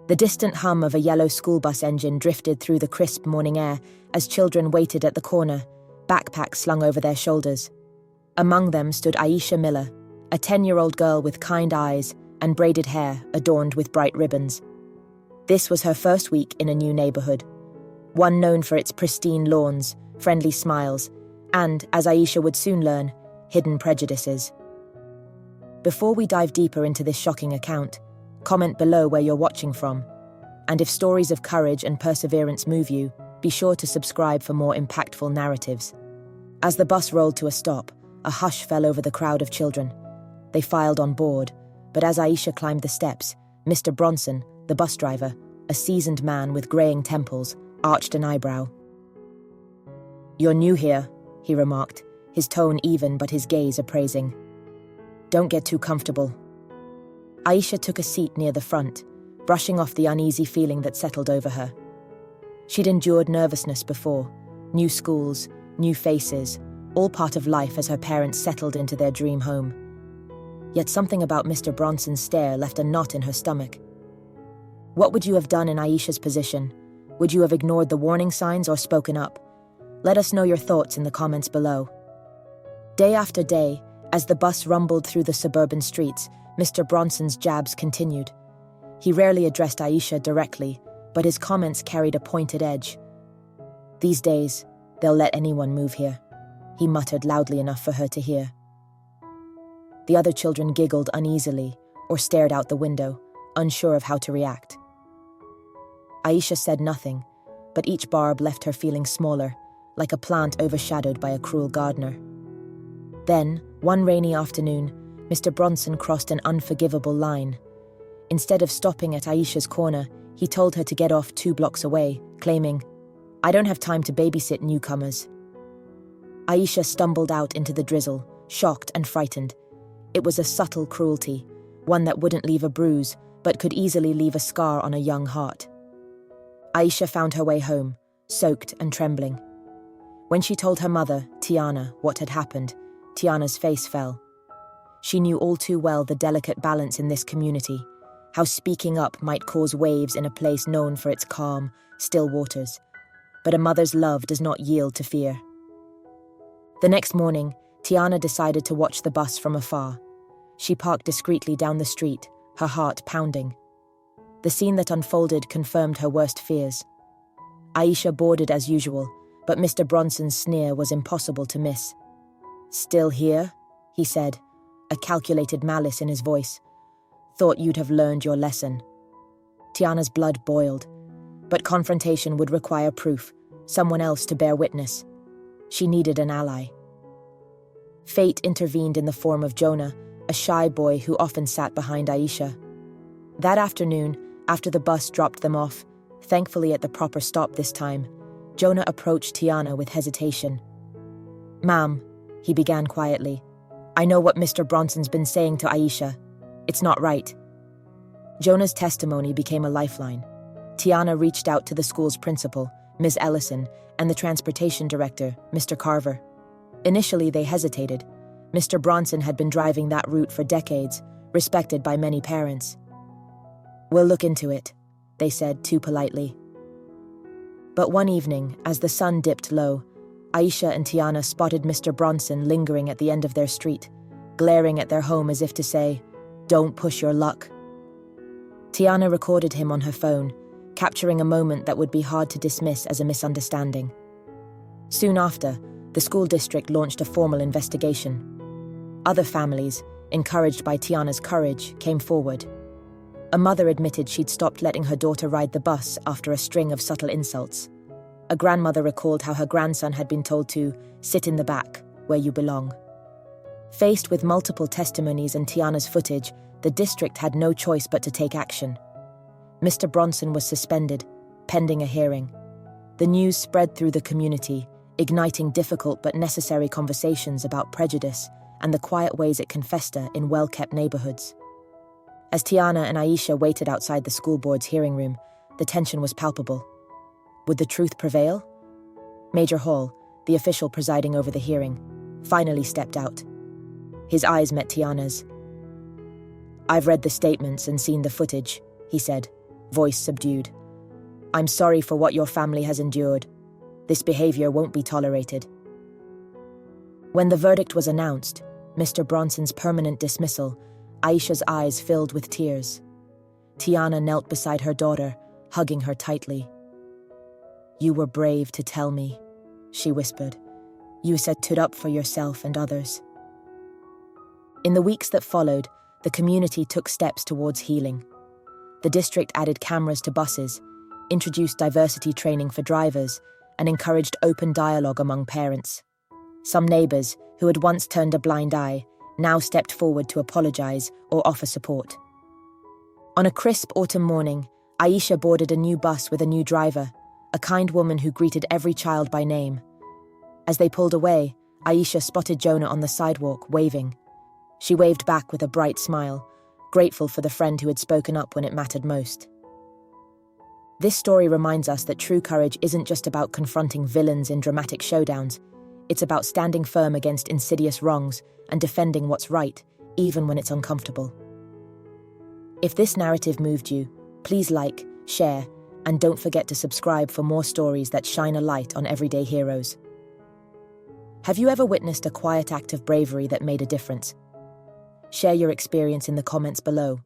The distant hum of a yellow school bus engine drifted through the crisp morning air as children waited at the corner, backpacks slung over their shoulders. Among them stood Aisha Miller, a 10-year-old girl with kind eyes and braided hair adorned with bright ribbons. This was her first week in a new neighborhood, one known for its pristine lawns, friendly smiles, and, as Aisha would soon learn, hidden prejudices. Before we dive deeper into this shocking account, comment below where you're watching from, and if stories of courage and perseverance move you, be sure to subscribe for more impactful narratives. As the bus rolled to a stop, a hush fell over the crowd of children. They filed on board, but as Aisha climbed the steps, Mr. Bronson, the bus driver, a seasoned man with graying temples, arched an eyebrow. "You're new here," he remarked, his tone even but his gaze appraising. "Don't get too comfortable." Aisha took a seat near the front, brushing off the uneasy feeling that settled over her. She'd endured nervousness before, new schools, new faces, all part of life as her parents settled into their dream home. Yet something about Mr. Bronson's stare left a knot in her stomach. What would you have done in Aisha's position? Would you have ignored the warning signs or spoken up? Let us know your thoughts in the comments below. Day after day, as the bus rumbled through the suburban streets, Mr. Bronson's jabs continued. He rarely addressed Aisha directly, but his comments carried a pointed edge. "These days, they'll let anyone move here," he muttered loudly enough for her to hear. The other children giggled uneasily or stared out the window, unsure of how to react. Aisha said nothing, but each barb left her feeling smaller, like a plant overshadowed by a cruel gardener. Then, one rainy afternoon, Mr. Bronson crossed an unforgivable line. Instead of stopping at Aisha's corner, he told her to get off 2 blocks away, claiming, "I don't have time to babysit newcomers." Aisha stumbled out into the drizzle, shocked and frightened. It was a subtle cruelty, one that wouldn't leave a bruise, but could easily leave a scar on a young heart. Aisha found her way home, soaked and trembling. When she told her mother, Tiana, what had happened, Tiana's face fell. She knew all too well the delicate balance in this community, how speaking up might cause waves in a place known for its calm, still waters. But a mother's love does not yield to fear. The next morning, Tiana decided to watch the bus from afar. She parked discreetly down the street, her heart pounding. The scene that unfolded confirmed her worst fears. Aisha boarded as usual, but Mr. Bronson's sneer was impossible to miss. "Still here?" he said, a calculated malice in his voice. "Thought you'd have learned your lesson." Tiana's blood boiled, but confrontation would require proof, someone else to bear witness. She needed an ally. Fate intervened in the form of Jonah, a shy boy who often sat behind Aisha. That afternoon, after the bus dropped them off, thankfully at the proper stop this time, Jonah approached Tiana with hesitation. "Ma'am," he began quietly, "I know what Mr. Bronson's been saying to Aisha. It's not right." Jonah's testimony became a lifeline. Tiana reached out to the school's principal, Ms. Ellison, and the transportation director, Mr. Carver. Initially, they hesitated. Mr. Bronson had been driving that route for decades, respected by many parents. "We'll look into it," they said too politely. But one evening, as the sun dipped low, Aisha and Tiana spotted Mr. Bronson lingering at the end of their street, glaring at their home as if to say, "Don't push your luck." Tiana recorded him on her phone, capturing a moment that would be hard to dismiss as a misunderstanding. Soon after, the school district launched a formal investigation. Other families, encouraged by Tiana's courage, came forward. A mother admitted she'd stopped letting her daughter ride the bus after a string of subtle insults. A grandmother recalled how her grandson had been told to sit in the back, where you belong. Faced with multiple testimonies and Tiana's footage, the district had no choice but to take action. Mr. Bronson was suspended, pending a hearing. The news spread through the community, igniting difficult but necessary conversations about prejudice and the quiet ways it can fester in well-kept neighborhoods. As Tiana and Aisha waited outside the school board's hearing room, the tension was palpable. Would the truth prevail? Major Hall, the official presiding over the hearing, finally stepped out. His eyes met Tiana's. "I've read the statements and seen the footage," he said, voice subdued. "I'm sorry for what your family has endured. This behavior won't be tolerated." When the verdict was announced, Mr. Bronson's permanent dismissal, Aisha's eyes filled with tears. Tiana knelt beside her daughter, hugging her tightly. "You were brave to tell me," she whispered. "You stood up for yourself and others." In the weeks that followed, the community took steps towards healing. The district added cameras to buses, introduced diversity training for drivers, and encouraged open dialogue among parents. Some neighbours, who had once turned a blind eye, now stepped forward to apologise or offer support. On a crisp autumn morning, Aisha boarded a new bus with a new driver, a kind woman who greeted every child by name. As they pulled away, Aisha spotted Jonah on the sidewalk, waving. She waved back with a bright smile, grateful for the friend who had spoken up when it mattered most. This story reminds us that true courage isn't just about confronting villains in dramatic showdowns. It's about standing firm against insidious wrongs and defending what's right, even when it's uncomfortable. If this narrative moved you, please like, share, and don't forget to subscribe for more stories that shine a light on everyday heroes. Have you ever witnessed a quiet act of bravery that made a difference? Share your experience in the comments below.